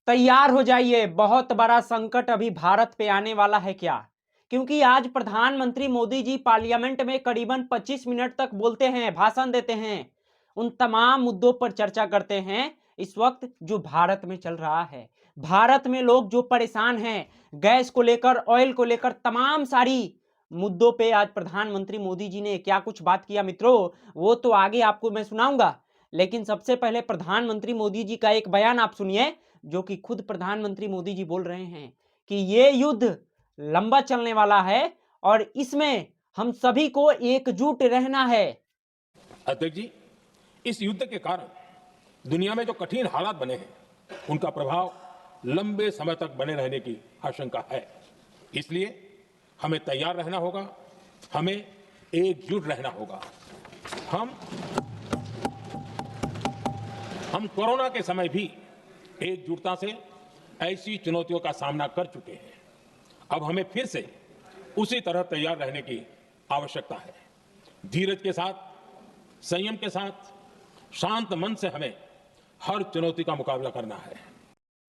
तैयार हो जाइए, बहुत बड़ा संकट अभी भारत पे आने वाला है क्या? क्योंकि आज प्रधानमंत्री मोदी जी पार्लियामेंट में करीबन 25 मिनट तक बोलते हैं, भाषण देते हैं। उन तमाम मुद्दों पर चर्चा करते हैं इस वक्त जो भारत में चल रहा है। भारत में लोग जो परेशान हैं, गैस को लेकर, ऑयल को लेकर, तमाम सारी मुद्दों पे आज प्रधानमंत्री मोदी जी ने क्या कुछ बात किया मित्रों, वो तो आगे आपको मैं सुनाऊंगा। लेकिन सबसे पहले प्रधानमंत्री मोदी जी का एक बयान आप सुनिए, जो कि खुद प्रधानमंत्री मोदी जी बोल रहे हैं कि ये युद्ध लंबा चलने वाला है और इसमें हम सभी को एकजुट रहना है। अध्यक्ष जी, इस युद्ध के कारण दुनिया में जो कठिन हालात बने हैं उनका प्रभाव लंबे समय तक बने रहने की आशंका है। इसलिए हमें तैयार रहना होगा, हमें एकजुट रहना होगा। हम कोरोना के समय भी एकजुटता से ऐसी चुनौतियों का सामना कर चुके हैं। अब हमें फिर से उसी तरह तैयार रहने की आवश्यकता है। धीरज के साथ, संयम के साथ, शांत मन से हमें हर चुनौती का मुकाबला करना है।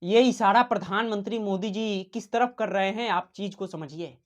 ये इशारा प्रधानमंत्री मोदी जी किस तरफ कर रहे हैं, आप चीज को समझिए।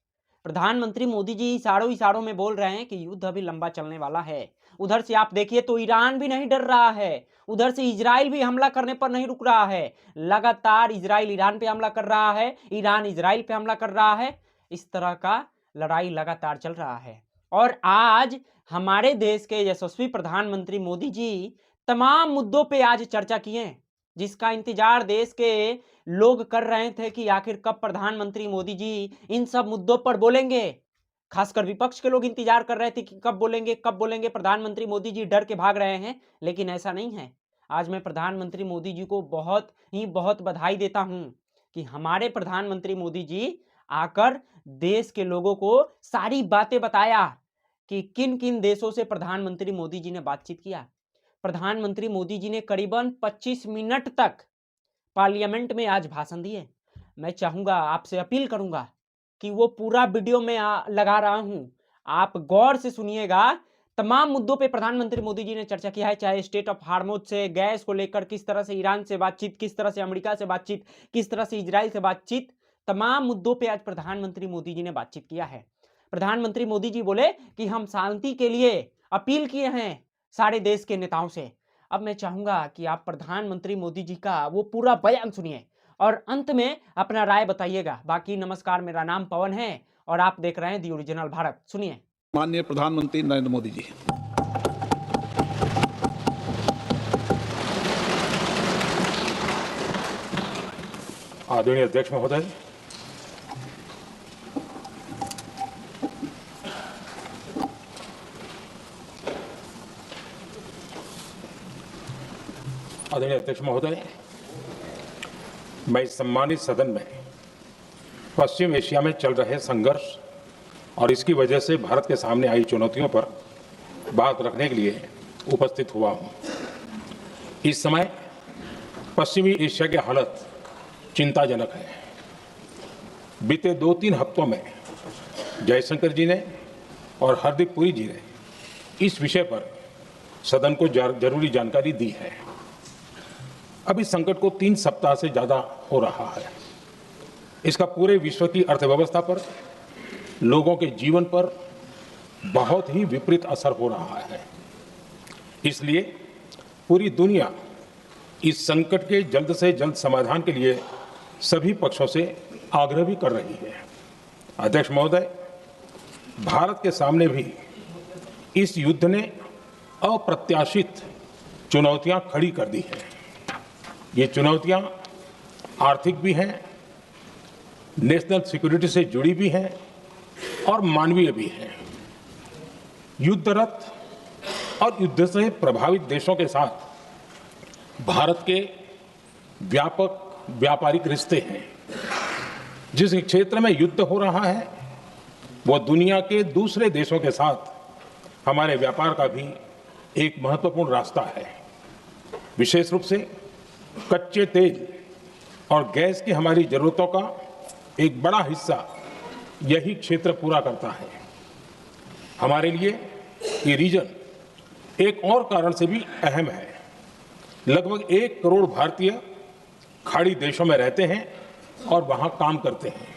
प्रधानमंत्री मोदी जी इशारों इशारों में बोल रहे हैं कि युद्ध अभी लंबा चलने वाला है। उधर से आप देखिए तो ईरान भी नहीं डर रहा है, उधर से इजराइल भी हमला करने पर नहीं रुक रहा है। लगातार इजराइल ईरान पे हमला कर रहा है, ईरान इजराइल पे हमला कर रहा है। इस तरह का लड़ाई लगातार चल रहा है। और आज हमारे देश के यशस्वी प्रधानमंत्री मोदी जी तमाम मुद्दों पे आज चर्चा किए, जिसका इंतजार देश के लोग कर रहे थे कि आखिर कब प्रधानमंत्री मोदी जी इन सब मुद्दों पर बोलेंगे। खासकर विपक्ष के लोग इंतजार कर रहे थे कि कब बोलेंगे, कब बोलेंगे। प्रधानमंत्री मोदी जी डर के भाग रहे हैं, लेकिन ऐसा नहीं है। आज मैं प्रधानमंत्री मोदी जी को बहुत बधाई देता हूं कि हमारे प्रधानमंत्री मोदी जी आकर देश के लोगों को सारी बातें बताया कि किन किन देशों से प्रधानमंत्री मोदी जी ने बातचीत किया। प्रधानमंत्री मोदी जी ने करीबन 25 मिनट तक पार्लियामेंट में आज भाषण दिए। मैं चाहूंगा, आपसे अपील करूंगा कि वो पूरा वीडियो में लगा रहा हूं, आप गौर से सुनिएगा। तमाम मुद्दों पे प्रधानमंत्री मोदी जी ने चर्चा किया है, चाहे स्टेट ऑफ हार्मोज से, गैस को लेकर, किस तरह से ईरान से बातचीत, किस तरह से अमेरिका से बातचीत, किस तरह से इजराइल से बातचीत। तमाम मुद्दों पे आज प्रधानमंत्री मोदी जी ने बातचीत किया है। प्रधानमंत्री मोदी जी बोले कि हम शांति के लिए अपील किए हैं सारे देश के नेताओं से। अब मैं चाहूंगा कि आप प्रधानमंत्री मोदी जी का वो पूरा बयान सुनिए और अंत में अपना राय बताइएगा। बाकी नमस्कार, मेरा नाम पवन है और आप देख रहे हैं दी ओरिजिनल भारत। सुनिए। माननीय प्रधानमंत्री नरेंद्र मोदी जी, आदरणीय अध्यक्ष महोदय, आदरणीय अध्यक्ष महोदय, मैं इस सम्मानित सदन में पश्चिम एशिया में चल रहे संघर्ष और इसकी वजह से भारत के सामने आई चुनौतियों पर बात रखने के लिए उपस्थित हुआ हूं। इस समय पश्चिमी एशिया की हालत चिंताजनक है। बीते 2-3 हफ्तों में जयशंकर जी ने और हरदीप पुरी जी ने इस विषय पर सदन को जरूरी जानकारी दी है। अब इस संकट को 3 सप्ताह से ज्यादा हो रहा है। इसका पूरे विश्व की अर्थव्यवस्था पर, लोगों के जीवन पर बहुत ही विपरीत असर हो रहा है। इसलिए पूरी दुनिया इस संकट के जल्द से जल्द समाधान के लिए सभी पक्षों से आग्रह भी कर रही है। अध्यक्ष महोदय, भारत के सामने भी इस युद्ध ने अप्रत्याशित चुनौतियां खड़ी कर दी हैं। ये चुनौतियां आर्थिक भी हैं, नेशनल सिक्योरिटी से जुड़ी भी हैं और मानवीय भी हैं। युद्धरत और युद्ध से प्रभावित देशों के साथ भारत के व्यापक व्यापारिक रिश्ते हैं। जिस क्षेत्र में युद्ध हो रहा है वो दुनिया के दूसरे देशों के साथ हमारे व्यापार का भी एक महत्वपूर्ण रास्ता है। विशेष रूप से कच्चे तेल और गैस की हमारी जरूरतों का एक बड़ा हिस्सा यही क्षेत्र पूरा करता है। हमारे लिए ये रीजन एक और कारण से भी अहम है। लगभग 1 करोड़ भारतीय खाड़ी देशों में रहते हैं और वहां काम करते हैं।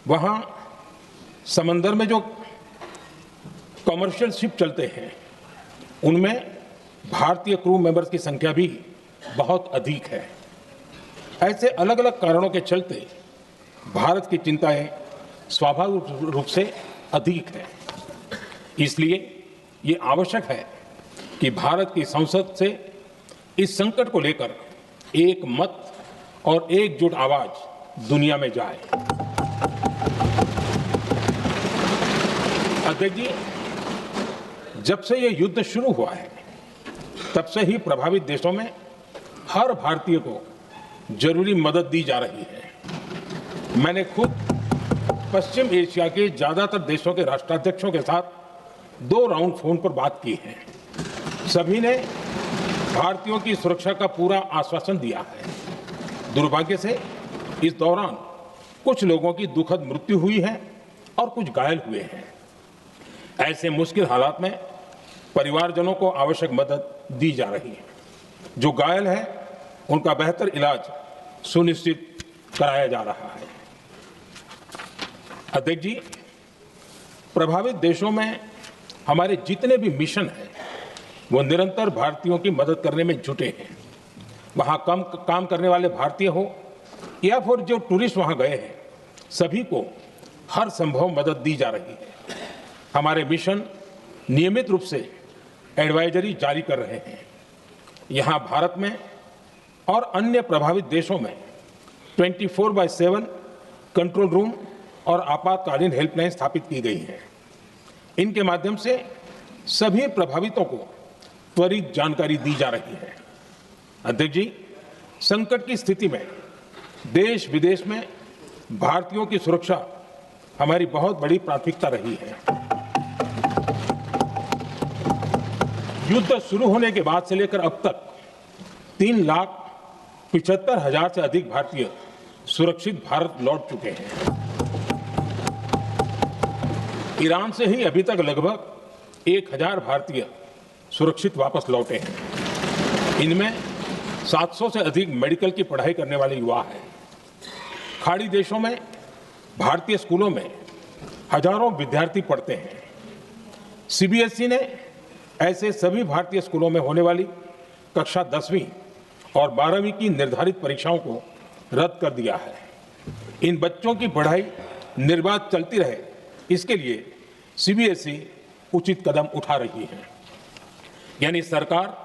वहां समंदर में जो कमर्शियल शिप चलते हैं उनमें भारतीय क्रू मेंबर्स की संख्या भी बहुत अधिक है। ऐसे अलग अलग कारणों के चलते भारत की चिंताएं स्वाभाविक रूप से अधिक है। इसलिए ये आवश्यक है कि भारत की संसद से इस संकट को लेकर एक मत और एकजुट आवाज दुनिया में जाए। अध्यक्ष जी, जब से ये युद्ध शुरू हुआ है तब से ही प्रभावित देशों में हर भारतीय को जरूरी मदद दी जा रही है। मैंने खुद पश्चिम एशिया के ज्यादातर देशों के राष्ट्राध्यक्षों के साथ 2 राउंड फोन पर बात की है। सभी ने भारतीयों की सुरक्षा का पूरा आश्वासन दिया है। दुर्भाग्य से इस दौरान कुछ लोगों की दुखद मृत्यु हुई है और कुछ घायल हुए हैं। ऐसे मुश्किल हालात में परिवारजनों को आवश्यक मदद दी जा रही है। जो घायल हैं उनका बेहतर इलाज सुनिश्चित कराया जा रहा है। अध्यक्ष जी, प्रभावित देशों में हमारे जितने भी मिशन हैं वो निरंतर भारतीयों की मदद करने में जुटे हैं। वहाँ काम करने वाले भारतीय हो या फिर जो टूरिस्ट वहाँ गए हैं, सभी को हर संभव मदद दी जा रही है। हमारे मिशन नियमित रूप से एडवाइजरी जारी कर रहे हैं। यहाँ भारत में और अन्य प्रभावित देशों में 24/7 कंट्रोल रूम और आपातकालीन हेल्पलाइन स्थापित की गई है। इनके माध्यम से सभी प्रभावितों को त्वरित जानकारी दी जा रही है। अध्यक्ष जी, संकट की स्थिति में देश विदेश में भारतीयों की सुरक्षा हमारी बहुत बड़ी प्राथमिकता रही है। युद्ध शुरू होने के बाद से लेकर अब तक 3,75,000 से अधिक भारतीय सुरक्षित भारत लौट चुके हैं। ईरान से ही अभी तक लगभग 1,000 भारतीय सुरक्षित वापस लौटे हैं। इनमें 700 से अधिक मेडिकल की पढ़ाई करने वाले युवा हैं। खाड़ी देशों में भारतीय स्कूलों में हजारों विद्यार्थी पढ़ते हैं। सीबीएसई ने ऐसे सभी भारतीय स्कूलों में होने वाली कक्षा 10वीं और 12वीं की निर्धारित परीक्षाओं को रद्द कर दिया है। इन बच्चों की पढ़ाई निर्बाध चलती रहे, इसके लिए सीबीएसई उचित कदम उठा रही है। यानी सरकार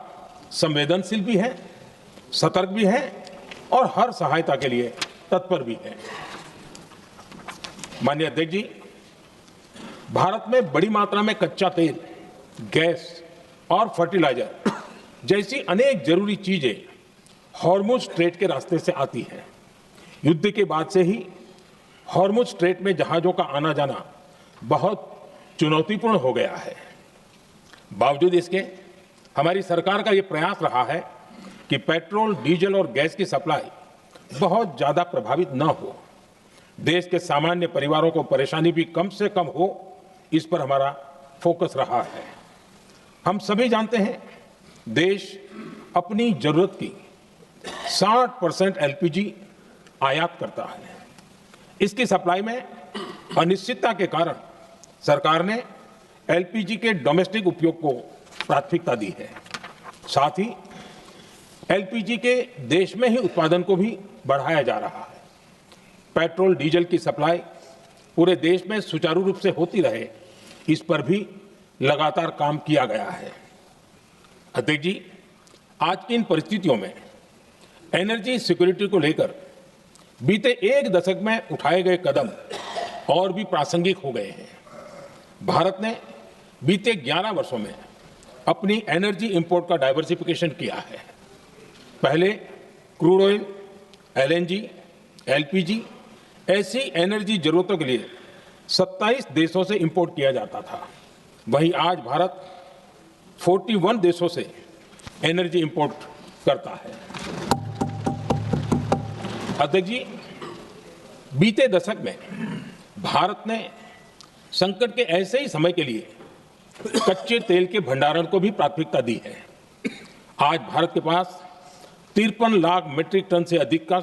संवेदनशील भी है, सतर्क भी है और हर सहायता के लिए तत्पर भी है। माननीय अध्यक्ष जी, भारत में बड़ी मात्रा में कच्चा तेल, गैस और फर्टिलाइजर जैसी अनेक जरूरी चीजें हॉर्मुज स्ट्रेट के रास्ते से आती हैं। युद्ध के बाद से ही हॉर्मुज स्ट्रेट में जहाजों का आना जाना बहुत चुनौतीपूर्ण हो गया है। बावजूद इसके हमारी सरकार का ये प्रयास रहा है कि पेट्रोल, डीजल और गैस की सप्लाई बहुत ज्यादा प्रभावित न हो। देश के सामान्य परिवारों को परेशानी भी कम से कम हो, इस पर हमारा फोकस रहा है। हम सभी जानते हैं देश अपनी जरूरत की 60% एलपीजी आयात करता है। इसकी सप्लाई में अनिश्चितता के कारण सरकार ने एलपीजी के डोमेस्टिक उपयोग को प्राथमिकता दी है। साथ ही एलपीजी के देश में ही उत्पादन को भी बढ़ाया जा रहा है। पेट्रोल, डीजल की सप्लाई पूरे देश में सुचारू रूप से होती रहे, इस पर भी लगातार काम किया गया है। अध्यक्ष जी, आज की इन परिस्थितियों में एनर्जी सिक्योरिटी को लेकर बीते 1 दशक में उठाए गए कदम और भी प्रासंगिक हो गए हैं। भारत ने बीते 11 वर्षों में अपनी एनर्जी इंपोर्ट का डाइवर्सिफिकेशन किया है। पहले क्रूड ऑयल, एलएनजी, एलपीजी ऐसी एनर्जी जरूरतों के लिए 27 देशों से इंपोर्ट किया जाता था। वहीं आज भारत 41 देशों से एनर्जी इंपोर्ट करता है। अध्यक्ष जी, बीते दशक में भारत ने संकट के ऐसे ही समय के लिए कच्चे तेल के भंडारण को भी प्राथमिकता दी है। आज भारत के पास 53 लाख मीट्रिक टन से अधिक का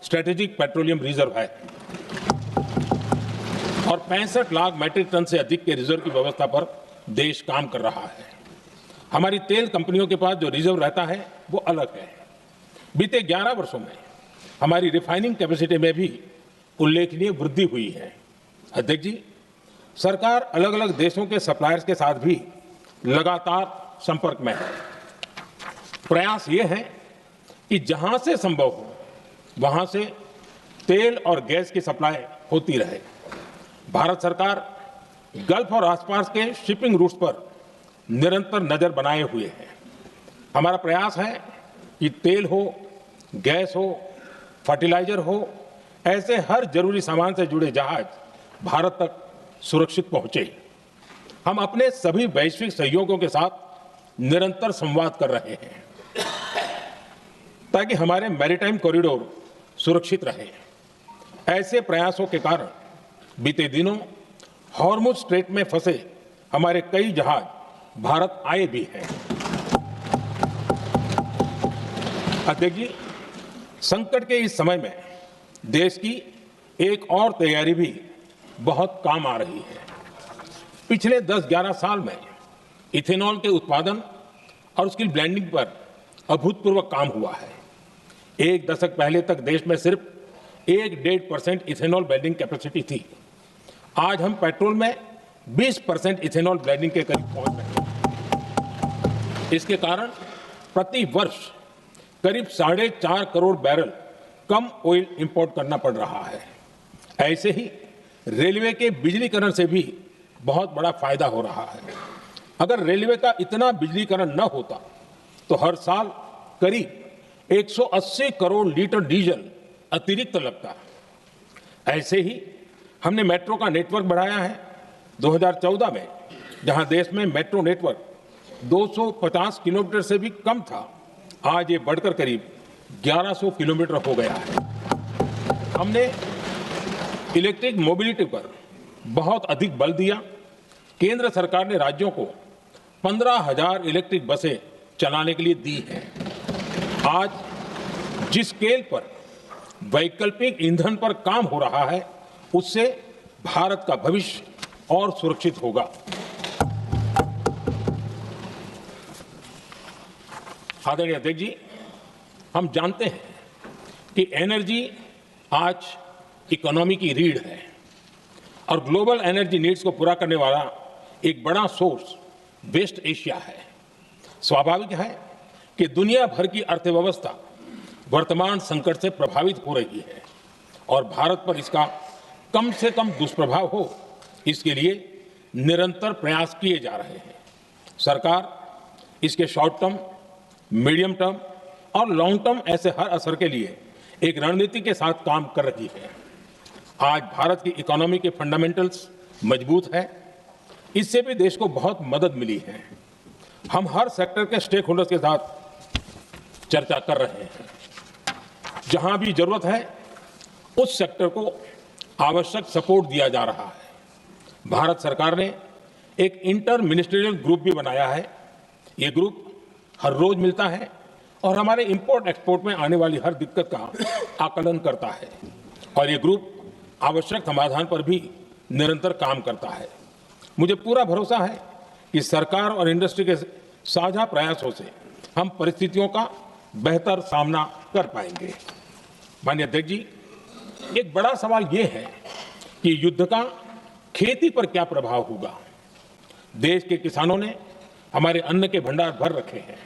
स्ट्रेटेजिक पेट्रोलियम रिजर्व है और 65 लाख मीट्रिक टन से अधिक के रिजर्व की व्यवस्था पर देश काम कर रहा है। हमारी तेल कंपनियों के पास जो रिजर्व रहता है वो अलग है। बीते 11 वर्षों में हमारी रिफाइनिंग कैपेसिटी में भी उल्लेखनीय वृद्धि हुई है। अध्यक्ष जी, सरकार अलग अलग देशों के सप्लायर्स के साथ भी लगातार संपर्क में है। प्रयास ये है कि जहां से संभव हो वहां से तेल और गैस की सप्लाई होती रहे। भारत सरकार गल्फ और आसपास के शिपिंग रूट्स पर निरंतर नजर बनाए हुए है। हमारा प्रयास है कि तेल हो, गैस हो, फर्टिलाइजर हो, ऐसे हर जरूरी सामान से जुड़े जहाज भारत तक सुरक्षित पहुंचे। हम अपने सभी वैश्विक सहयोगियों के साथ निरंतर संवाद कर रहे हैं ताकि हमारे मैरीटाइम कॉरिडोर सुरक्षित रहे। ऐसे प्रयासों के कारण बीते दिनों हॉर्मुज स्ट्रेट में फंसे हमारे कई जहाज भारत आए भी हैं। अध्यक्ष जी, संकट के इस समय में देश की एक और तैयारी भी बहुत काम आ रही है। पिछले 10-11 साल में इथेनॉल के उत्पादन और उसकी ब्लेंडिंग पर अभूतपूर्व काम हुआ है। एक दशक पहले तक देश में सिर्फ 1-1.5% इथेनॉल ब्लेंडिंग कैपेसिटी थी। आज हम पेट्रोल में 20% इथेनॉल ब्लेंडिंग के करीब पहुंच रहे हैं। इसके कारण प्रति वर्ष करीब 4.5 करोड़ बैरल कम ऑयल इंपोर्ट करना पड़ रहा है। ऐसे ही रेलवे के बिजलीकरण से भी बहुत बड़ा फायदा हो रहा है। अगर रेलवे का इतना बिजलीकरण न होता तो हर साल करीब 180 करोड़ लीटर डीजल अतिरिक्त लगता। ऐसे ही हमने मेट्रो का नेटवर्क बढ़ाया है। 2014 में जहां देश में मेट्रो नेटवर्क 250 किलोमीटर से भी कम था, आज ये बढ़कर करीब 1100 किलोमीटर हो गया है। हमने इलेक्ट्रिक मोबिलिटी पर बहुत अधिक बल दिया। केंद्र सरकार ने राज्यों को 15,000 इलेक्ट्रिक बसें चलाने के लिए दी हैं। आज जिस स्केल पर वैकल्पिक ईंधन पर काम हो रहा है, उससे भारत का भविष्य और सुरक्षित होगा। आदरणीय अध्यक्ष जी, हम जानते हैं कि एनर्जी आज इकोनॉमी की रीढ़ है और ग्लोबल एनर्जी नीड्स को पूरा करने वाला एक बड़ा सोर्स वेस्ट एशिया है। स्वाभाविक है कि दुनिया भर की अर्थव्यवस्था वर्तमान संकट से प्रभावित हो रही है और भारत पर इसका कम से कम दुष्प्रभाव हो, इसके लिए निरंतर प्रयास किए जा रहे हैं। सरकार इसके शॉर्ट टर्म, मीडियम टर्म और लॉन्ग टर्म ऐसे हर असर के लिए एक रणनीति के साथ काम कर रही है। आज भारत की इकोनॉमी के फंडामेंटल्स मजबूत है। इससे भी देश को बहुत मदद मिली है। हम हर सेक्टर के स्टेक होल्डर्स के साथ चर्चा कर रहे हैं। जहां भी जरूरत है उस सेक्टर को आवश्यक सपोर्ट दिया जा रहा है। भारत सरकार ने एक इंटर मिनिस्ट्रियल ग्रुप भी बनाया है। ये ग्रुप हर रोज मिलता है और हमारे इंपोर्ट एक्सपोर्ट में आने वाली हर दिक्कत का आकलन करता है और ये ग्रुप आवश्यक समाधान पर भी निरंतर काम करता है। मुझे पूरा भरोसा है कि सरकार और इंडस्ट्री के साझा प्रयासों से हम परिस्थितियों का बेहतर सामना कर पाएंगे। माननीय अध्यक्ष जी, एक बड़ा सवाल ये है कि युद्ध का खेती पर क्या प्रभाव होगा। देश के किसानों ने हमारे अन्न के भंडार भर रखे हैं,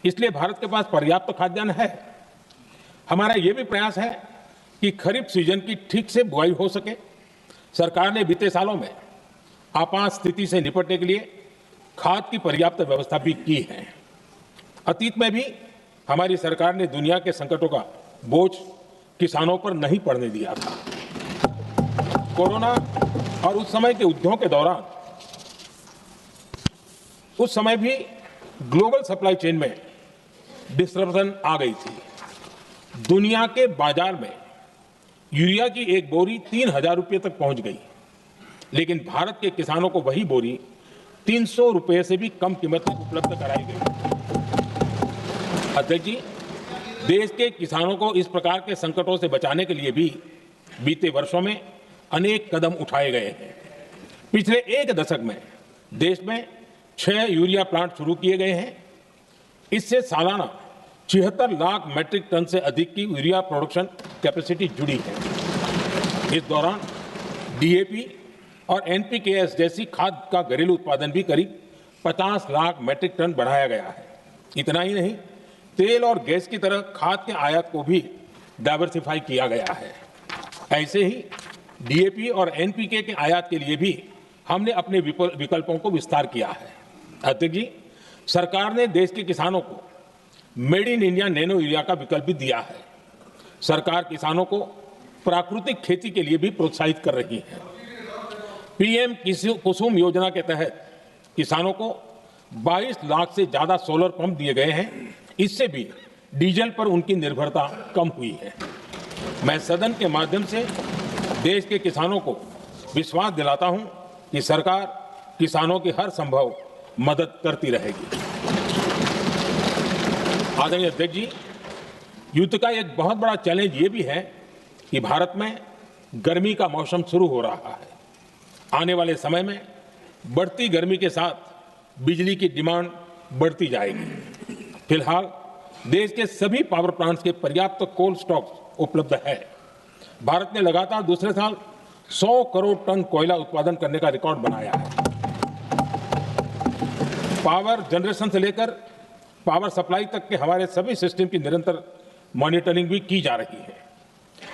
इसलिए भारत के पास पर्याप्त खाद्यान्न है। हमारा ये भी प्रयास है कि खरीफ सीजन की ठीक से बुआई हो सके। सरकार ने बीते सालों में आपात स्थिति से निपटने के लिए खाद की पर्याप्त व्यवस्था भी की है। अतीत में भी हमारी सरकार ने दुनिया के संकटों का बोझ किसानों पर नहीं पड़ने दिया था। कोरोना और उस समय के युद्धों के दौरान उस समय भी ग्लोबल सप्लाई चेन में डिस्टरप्शन आ गई थी। दुनिया के बाजार में यूरिया की एक बोरी 3,000 रुपये तक पहुंच गई, लेकिन भारत के किसानों को वही बोरी 300 रुपये से भी कम कीमत में उपलब्ध कराई गई। अध्यक्ष जी, देश के किसानों को इस प्रकार के संकटों से बचाने के लिए भी बीते वर्षों में अनेक कदम उठाए गए हैं। पिछले एक दशक में देश में 6 यूरिया प्लांट शुरू किए गए हैं। इससे सालाना 76 लाख मैट्रिक टन से अधिक की यूरिया प्रोडक्शन कैपेसिटी जुड़ी है। इस दौरान डीएपी और एनपीकेएस जैसी खाद का घरेलू उत्पादन भी करीब 50 लाख मैट्रिक टन बढ़ाया गया है। इतना ही नहीं, तेल और गैस की तरह खाद के आयात को भी डाइवर्सिफाई किया गया है। ऐसे ही डीएपी और एनपीके के आयात के लिए भी हमने अपने विकल्पों को विस्तार किया है। अध्यक्ष जी, सरकार ने देश के किसानों को made in India nano urea का विकल्प भी दिया है। सरकार किसानों को प्राकृतिक खेती के लिए भी प्रोत्साहित कर रही है। पीएम कुसुम योजना के तहत किसानों को 22 लाख से ज्यादा सोलर पंप दिए गए हैं। इससे भी डीजल पर उनकी निर्भरता कम हुई है। मैं सदन के माध्यम से देश के किसानों को विश्वास दिलाता हूं कि सरकार किसानों की हर संभव मदद करती रहेगी। आदरणीय अध्यक्ष जी, युद्ध का एक बहुत बड़ा चैलेंज ये भी है कि भारत में गर्मी का मौसम शुरू हो रहा है। आने वाले समय में बढ़ती गर्मी के साथ बिजली की डिमांड बढ़ती जाएगी। फिलहाल देश के सभी पावर प्लांट्स के पर्याप्त कोल्ड स्टॉक उपलब्ध है। भारत ने लगातार दूसरे साल 100 करोड़ टन कोयला उत्पादन करने का रिकॉर्ड बनाया है। पावर जनरेशन से लेकर पावर सप्लाई तक के हमारे सभी सिस्टम की निरंतर मॉनिटरिंग भी की जा रही है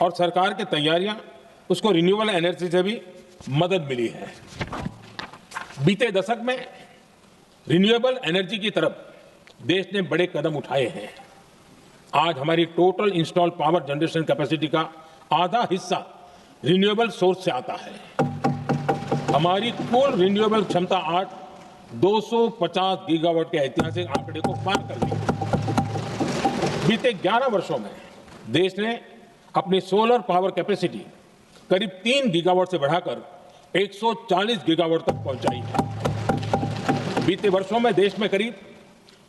और सरकार की तैयारियां उसको रिन्यूएबल एनर्जी से भी मदद मिली है। बीते दशक में रिन्यूएबल एनर्जी की तरफ देश ने बड़े कदम उठाए हैं। आज हमारी total install power generation capacity का आधा हिस्सा रिन्यूएबल सोर्स से आता है। हमारी कुल रिन्यूएबल क्षमता आज 250 गीगावाट के ऐतिहासिक आंकड़े को पार कर ली। बीते 11 वर्षों में देश ने अपनी सोलर पावर कैपेसिटी करीब 3 गीगावाट से बढ़ाकर 140 गीगावाट तक पहुंचाई है। बीते वर्षों में देश में करीब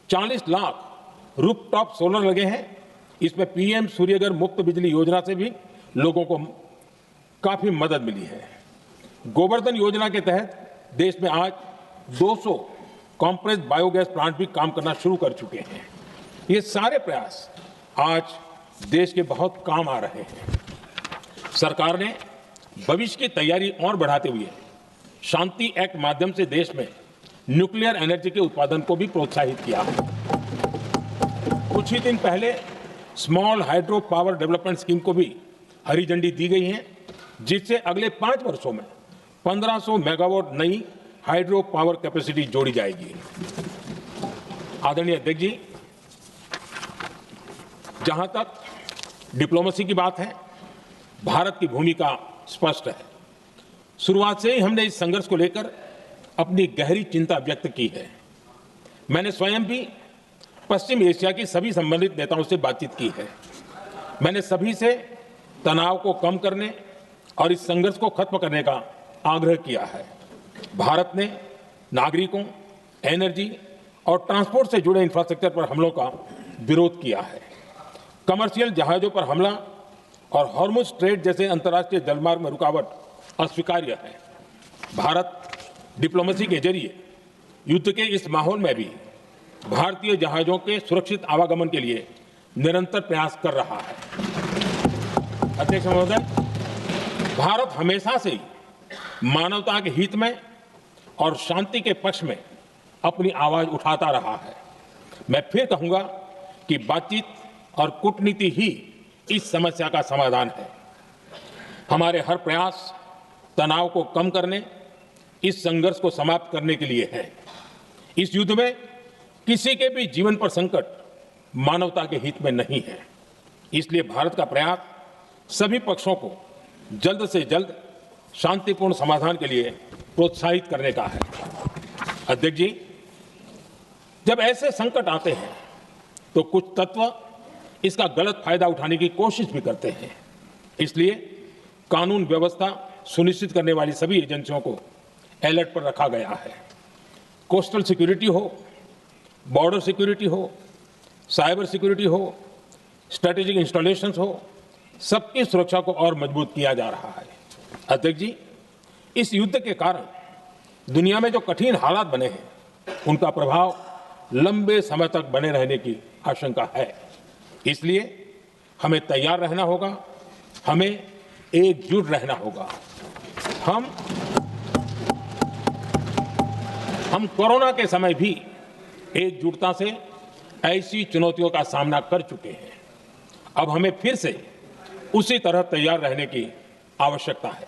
40 लाख रूफटॉप सोलर लगे हैं। इसमें पीएम सूर्यघर मुफ्त बिजली योजना से भी लोगों को काफी मदद मिली है। गोवर्धन योजना के तहत देश में आज 200 कॉम्प्रेस्ड बायोगैस प्लांट भी काम करना शुरू कर चुके हैं। ये सारे प्रयास आज देश के बहुत काम आ रहे हैं। सरकार ने भविष्य की तैयारी और बढ़ाते हुए शांति एक्ट माध्यम से देश में न्यूक्लियर एनर्जी के उत्पादन को भी प्रोत्साहित किया है। कुछ ही दिन पहले small hydro power development scheme को भी हरी झंडी दी गई है, जिससे अगले 5 वर्षों में 1500 मेगावाट नई हाइड्रो पावर कैपेसिटी जोड़ी जाएगी। आदरणीय अध्यक्ष जी, जहां तक डिप्लोमेसी की बात है, भारत की भूमिका स्पष्ट है। शुरुआत से ही हमने इस संघर्ष को लेकर अपनी गहरी चिंता व्यक्त की है। मैंने स्वयं भी पश्चिम एशिया की सभी संबंधित नेताओं से बातचीत की है। मैंने सभी से तनाव को कम करने और इस संघर्ष को खत्म करने का आग्रह किया है। भारत ने नागरिकों, एनर्जी और ट्रांसपोर्ट से जुड़े इंफ्रास्ट्रक्चर पर हमलों का विरोध किया है। कमर्शियल जहाजों पर हमला और हॉर्मुज स्ट्रेट जैसे अंतर्राष्ट्रीय जलमार्ग में रुकावट अस्वीकार्य है। भारत डिप्लोमेसी के जरिए युद्ध के इस माहौल में भी भारतीय जहाजों के सुरक्षित आवागमन के लिए निरंतर प्रयास कर रहा है। अध्यक्ष महोदय, भारत हमेशा से ही मानवता के हित में और शांति के पक्ष में अपनी आवाज उठाता रहा है। मैं फिर कहूंगा कि बातचीत और कूटनीति ही इस समस्या का समाधान है। हमारे हर प्रयास तनाव को कम करने, इस संघर्ष को समाप्त करने के लिए है। इस युद्ध में किसी के भी जीवन पर संकट मानवता के हित में नहीं है। इसलिए भारत का प्रयास सभी पक्षों को जल्द से जल्द शांतिपूर्ण समाधान के लिए प्रोत्साहित करने का है। अध्यक्ष जी, जब ऐसे संकट आते हैं तो कुछ तत्व इसका गलत फायदा उठाने की कोशिश भी करते हैं। इसलिए कानून व्यवस्था सुनिश्चित करने वाली सभी एजेंसियों को अलर्ट पर रखा गया है। कोस्टल सिक्योरिटी हो, बॉर्डर सिक्योरिटी हो, साइबर सिक्योरिटी हो स्ट्रेटेजिक इंस्टॉलेशंस हो, सबकी सुरक्षा को और मजबूत किया जा रहा है। अध्यक्ष जी, इस युद्ध के कारण दुनिया में जो कठिन हालात बने हैं, उनका प्रभाव लंबे समय तक बने रहने की आशंका है। इसलिए हमें तैयार रहना होगा, हमें एकजुट रहना होगा। हम कोरोना के समय भी एकजुटता से ऐसी चुनौतियों का सामना कर चुके हैं। अब हमें फिर से उसी तरह तैयार रहने की आवश्यकता है।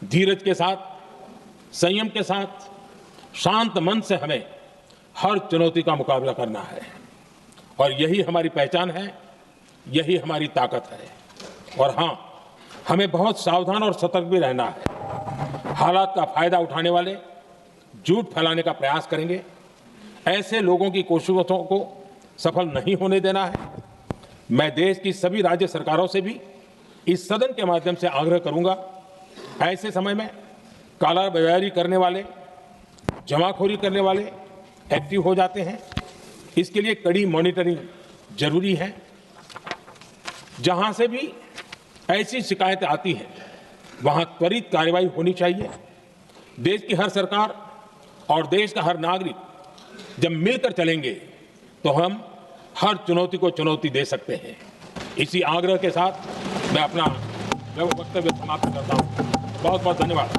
धीरज के साथ, संयम के साथ, शांत मन से हमें हर चुनौती का मुकाबला करना है और यही हमारी पहचान है, यही हमारी ताकत है। और हाँ, हमें बहुत सावधान और सतर्क भी रहना है। हालात का फायदा उठाने वाले झूठ फैलाने का प्रयास करेंगे, ऐसे लोगों की कोशिशों को सफल नहीं होने देना है। मैं देश की सभी राज्य सरकारों से भी इस सदन के माध्यम से आग्रह करूंगा, ऐसे समय में कालाबाजारी करने वाले, जमाखोरी करने वाले एक्टिव हो जाते हैं। इसके लिए कड़ी मॉनिटरिंग जरूरी है। जहां से भी ऐसी शिकायतें आती हैं, वहां त्वरित कार्रवाई होनी चाहिए। देश की हर सरकार और देश का हर नागरिक जब मिलकर चलेंगे तो हम हर चुनौती को चुनौती दे सकते हैं। इसी आग्रह के साथ मैं अपना वक्तव्य समाप्त करता हूं। बहुत बहुत धन्यवाद।